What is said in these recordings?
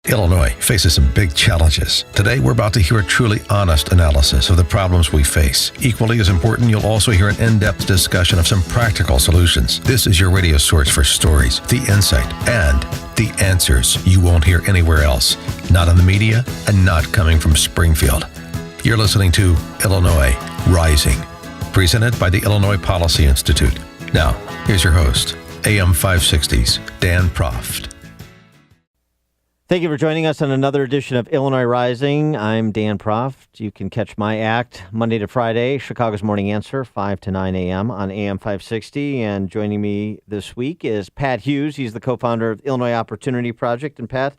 Illinois faces some big challenges. Today, we're about to hear a truly honest analysis of the problems we face. Equally as important, you'll also hear an in-depth discussion of some practical solutions. This is your radio source for stories, the insight, and the answers you won't hear anywhere else. Not in the media and not coming from Springfield. You're listening to Illinois Rising, presented by the Illinois Policy Institute. Now, here's your host, AM 560's Dan Proft. Thank you for joining us on another edition of Illinois Rising. I'm Dan Proft. You can catch my act Monday to Friday, Chicago's Morning Answer, 5 to 9 a.m. on AM 560. And joining me this week is Pat Hughes. He's the co-founder of Illinois Opportunity Project. And Pat,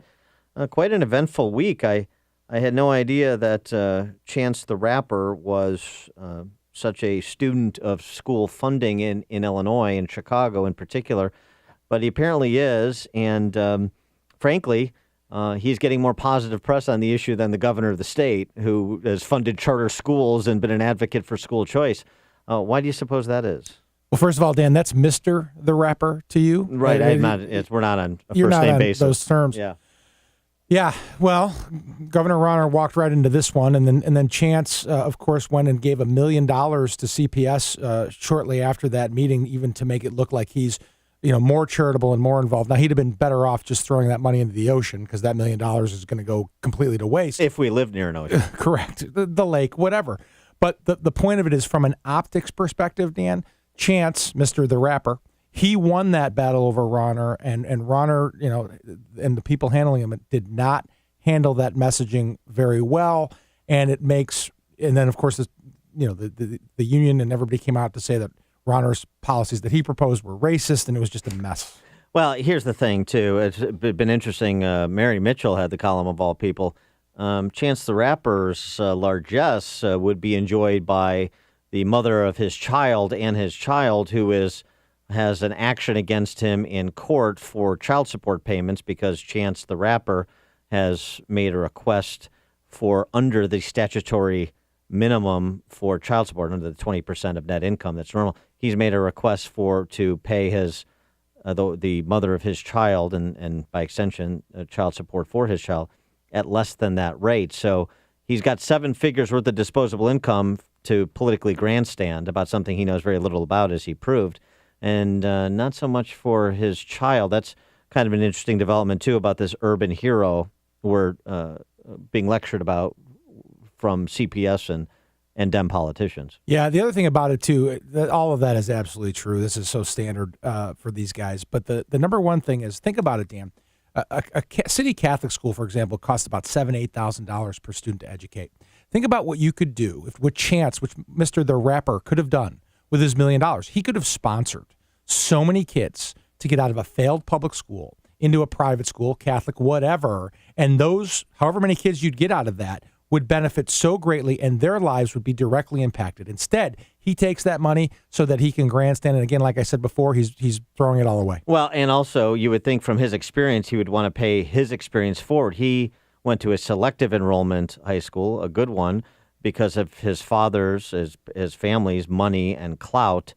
quite an eventful week. I had no idea that Chance the Rapper was such a student of school funding in Illinois, in Chicago in particular. But he apparently is. And frankly, he's getting more positive press on the issue than the governor of the state, who has funded charter schools and been an advocate for school choice. Why do you suppose that is? Well, first of all, Dan, that's Mr. the Rapper to you. Right. We're not on a You're first-name not on basis. those terms. Yeah. Well, Governor Rauner walked right into this one, and then Chance, of course, went and gave $1 million to CPS shortly after that meeting, even to make it look like he's more charitable and more involved. Now, he'd have been better off just throwing that money into the ocean, because that $1 million is going to go completely to waste. If we live near an ocean. Correct. The lake, whatever. But the point of it is, from an optics perspective, Dan, Chance, Mr. the Rapper, he won that battle over Rauner, and Rauner, and the people handling him did not handle that messaging very well. And it makes, and then, of course, the union and everybody came out to say that Rauner's policies that he proposed were racist, and it was just a mess. Well, here's the thing, too. It's been interesting. Mary Mitchell had the column of all people. Chance the Rapper's largesse would be enjoyed by the mother of his child and his child, who has an action against him in court for child support payments because Chance the Rapper has made a request for under the statutory minimum for child support, under the 20% of net income that's normal. He's made a request to pay his the mother of his child and by extension child support for his child at less than that rate. So he's got 7 figures worth of disposable income to politically grandstand about something he knows very little about, as he proved, and not so much for his child. That's kind of an interesting development too about this urban hero we're being lectured about from CPS and Dem politicians. Yeah, the other thing about it, too, all of that is absolutely true. This is so standard for these guys. But the number one thing is, think about it, Dan. A city Catholic school, for example, costs about $7,000 to $8,000 per student to educate. Think about what you could do with Chance, which Mr. the Rapper could have done with his $1 million. He could have sponsored so many kids to get out of a failed public school into a private school, Catholic, whatever. And those, however many kids you'd get out of that, would benefit so greatly, and their lives would be directly impacted. Instead, he takes that money so that he can grandstand. And again, like I said before, he's throwing it all away. Well, and also, you would think from his experience, he would want to pay his experience forward. He went to a selective enrollment high school, a good one, because of his father's, his family's money and clout.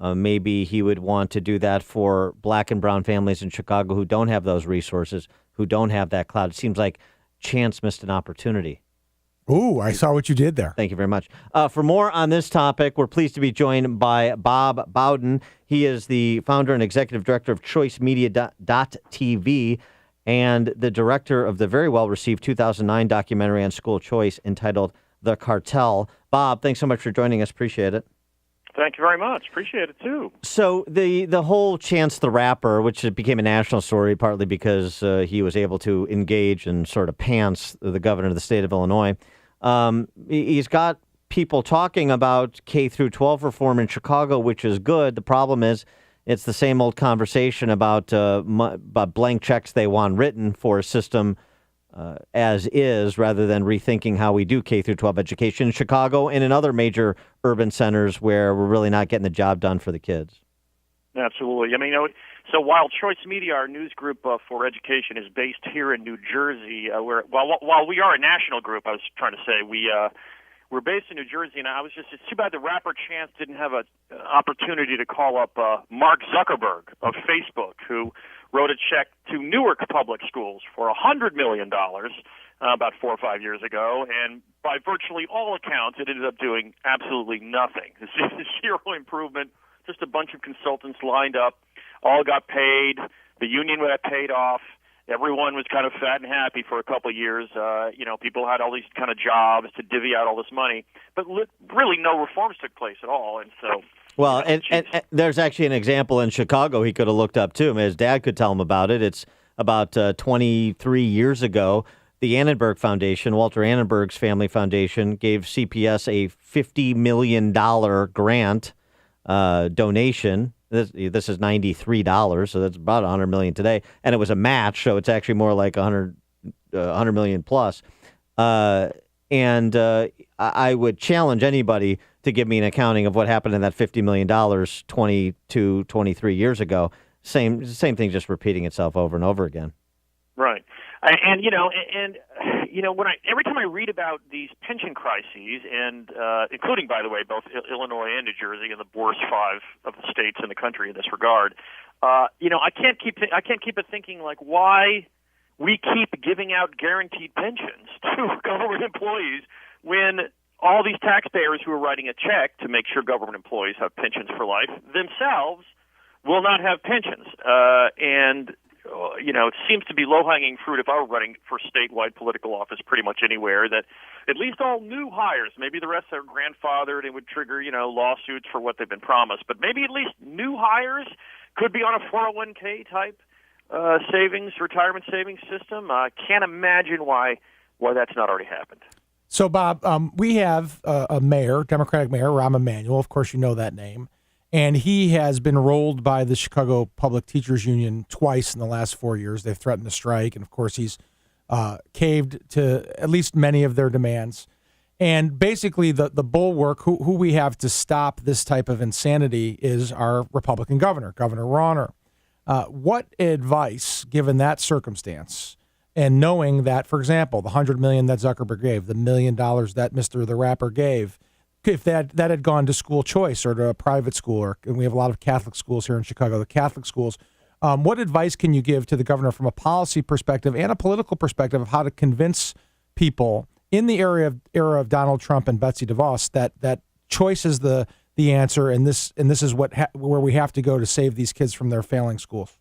Maybe he would want to do that for black and brown families in Chicago who don't have those resources, who don't have that clout. It seems like Chance missed an opportunity. Ooh, I saw what you did there. Thank you very much. For more on this topic, we're pleased to be joined by Bob Bowden. He is the founder and executive director of ChoiceMedia.tv and the director of the very well-received 2009 documentary on school choice entitled The Cartel. Bob, thanks so much for joining us. Appreciate it. Thank you very much. Appreciate it, too. So the whole Chance the Rapper, which became a national story partly because he was able to engage and sort of pants the governor of the state of Illinois, he's got people talking about K through 12 reform in Chicago, which is good. The problem is it's the same old conversation about blank checks they want written for a system as is, rather than rethinking how we do K through 12 education in Chicago and in other major urban centers where we're really not getting the job done for the kids. Absolutely. I mean, so while Choice Media, our news group for education, is based here in New Jersey, while we are a national group, I was trying to say, we're based in New Jersey, and it's too bad the rapper Chance didn't have an opportunity to call up Mark Zuckerberg of Facebook, who wrote a check to Newark Public Schools for $100 million about 4 or 5 years ago, and by virtually all accounts, it ended up doing absolutely nothing. Zero improvement, just a bunch of consultants lined up, all got paid, the union got paid off, everyone was kind of fat and happy for a couple of years. People had all these kind of jobs to divvy out all this money, but really no reforms took place at all, and so... Well, and there's actually an example in Chicago he could have looked up, too. His dad could tell him about it. It's about 23 years ago. The Annenberg Foundation, Walter Annenberg's family foundation, gave CPS a $50 million grant donation. This is $93, so that's about $100 million today. And it was a match, so it's actually more like $100 million plus. And I would challenge anybody to give me an accounting of what happened in that $50 million 22, 23 years ago. Same thing, just repeating itself over and over again. Right. And when every time I read about these pension crises, and including, by the way, both Illinois and New Jersey, and the worst 5 of the states in the country in this regard, I can't keep it thinking like why we keep giving out guaranteed pensions to government employees when all these taxpayers who are writing a check to make sure government employees have pensions for life themselves will not have pensions. It seems to be low-hanging fruit if I were running for statewide political office pretty much anywhere, that at least all new hires, maybe the rest are grandfathered and would trigger, lawsuits for what they've been promised, but maybe at least new hires could be on a 401k type retirement savings system. I can't imagine why that's not already happened. So, Bob, we have a mayor, Democratic Mayor, Rahm Emanuel. Of course, you know that name. And he has been rolled by the Chicago Public Teachers Union twice in the last 4 years. They've threatened to strike, and of course he's caved to at least many of their demands. And basically the bulwark, who we have to stop this type of insanity, is our Republican governor, Governor Rauner. What advice, given that circumstance, and knowing that, for example, the $100 million that Zuckerberg gave, the $1 million that Mr. the Rapper gave, if that had gone to school choice or to a private school, and we have a lot of Catholic schools here in Chicago, the Catholic schools, what advice can you give to the governor from a policy perspective and a political perspective of how to convince people in the era of Donald Trump and Betsy DeVos that choice is the answer, and this is where we have to go to save these kids from their failing schools?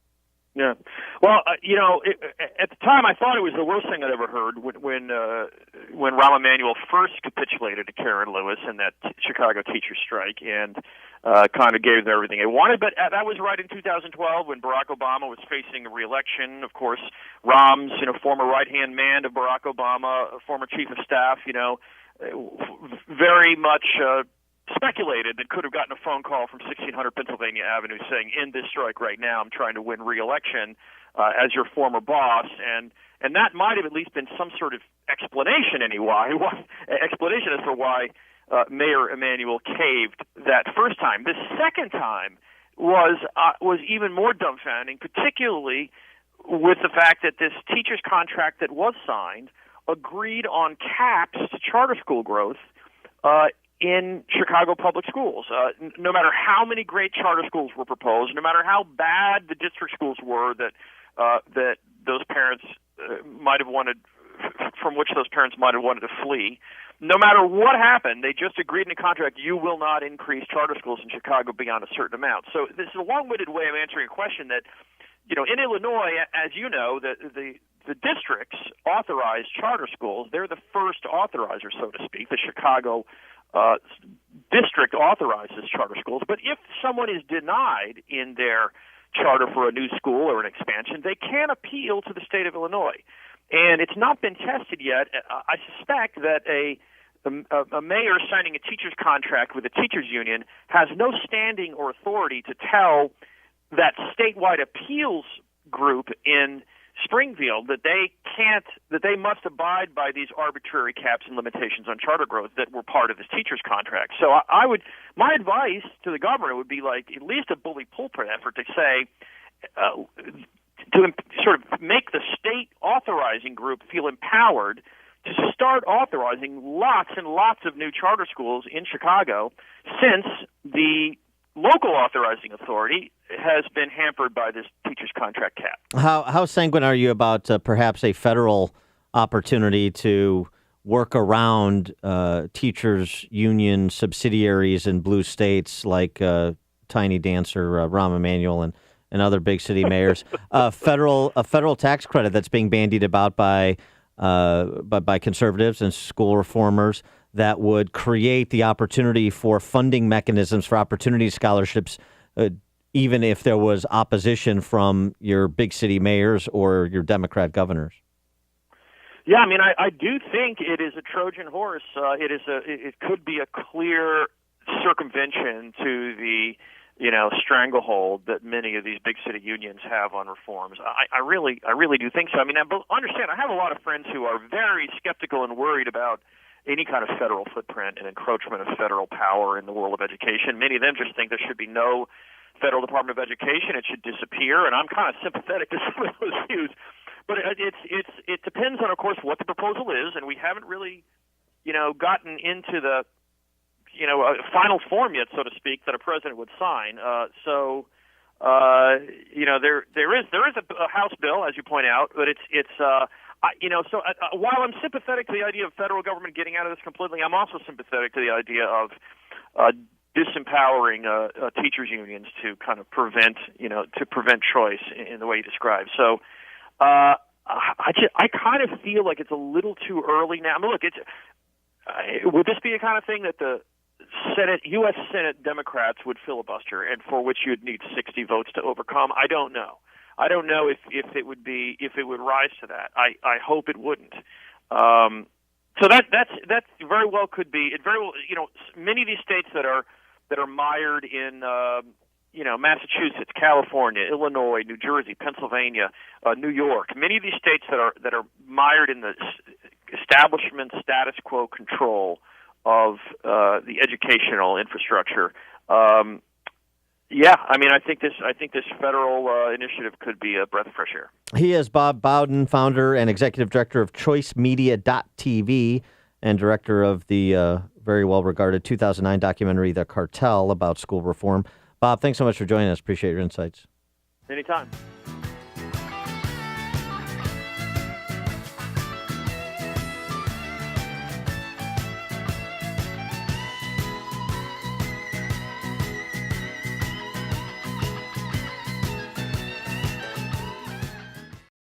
Yeah. Well, at the time, I thought it was the worst thing I'd ever heard when Rahm Emanuel first capitulated to Karen Lewis in that Chicago teachers strike and kind of gave them everything they wanted. But that was right in 2012 when Barack Obama was facing a re-election. Of course, Rahm's former right-hand man of Barack Obama, former chief of staff, very much speculated that could have gotten a phone call from 1600 Pennsylvania Avenue saying, "End this strike right now. I'm trying to win re-election as your former boss." And that might have at least been some sort of explanation explanation as to why Mayor Emanuel caved that first time. The second time was even more dumbfounding, particularly with the fact that this teacher's contract that was signed agreed on caps to charter school growth in Chicago public schools. No matter how many great charter schools were proposed, no matter how bad the district schools were that those parents might have wanted, from which those parents might have wanted to flee, no matter what happened, they just agreed in a contract, you will not increase charter schools in Chicago beyond a certain amount. So this is a long-winded way of answering a question that, in Illinois, as you know, the districts authorize charter schools. They're the first authorizer, so to speak. The Chicago district authorizes charter schools, but if someone is denied in their charter for a new school or an expansion, they can appeal to the state of Illinois. And it's not been tested yet. I suspect that a mayor signing a teacher's contract with a teachers union has no standing or authority to tell that statewide appeals group in Springfield that they must abide by these arbitrary caps and limitations on charter growth that were part of this teacher's contract. So my advice to the governor would be like at least a bully pulpit effort to say, to sort of make the state authorizing group feel empowered to start authorizing lots and lots of new charter schools in Chicago, since the local authorizing authority has been hampered by this teacher's contract cap. How sanguine are you about perhaps a federal opportunity to work around teachers' union subsidiaries in blue states like Tiny Dancer, Rahm Emanuel, and other big city mayors? A federal tax credit that's being bandied about by conservatives and school reformers that would create the opportunity for funding mechanisms for opportunity scholarships, even if there was opposition from your big city mayors or your Democrat governors. Yeah, I mean, I do think it is a Trojan horse. It could be a clear circumvention to the stranglehold that many of these big city unions have on reforms. I really do think so. I mean, understand, I have a lot of friends who are very skeptical and worried about any kind of federal footprint and encroachment of federal power in the world of education. Many of them just think there should be no federal Department of Education. It should disappear, and I'm kind of sympathetic to some of those views. But it depends on, of course, what the proposal is, and we haven't really, gotten into the, final form yet, so to speak, that a president would sign. There is a House bill, as you point out, but while I'm sympathetic to the idea of federal government getting out of this completely, I'm also sympathetic to the idea of disempowering teachers unions to kind of prevent choice in the way you described. So. I kind of feel like it's a little too early now. I mean, look, would this be a kind of thing that the U.S. Senate Democrats would filibuster, and for which you'd need 60 votes to overcome? I don't know. I don't know if it would rise to that. I hope it wouldn't. So that very well could be. It very well, many of these states that are mired in. Massachusetts, California, Illinois, New Jersey, Pennsylvania, New York. Many of these states that are mired in the establishment status quo control of the educational infrastructure. I think this federal initiative could be a breath of fresh air. He is Bob Bowden, founder and executive director of ChoiceMedia.tv and director of the very well-regarded 2009 documentary The Cartel about school reform. Bob, thanks so much for joining us. Appreciate your insights. Anytime.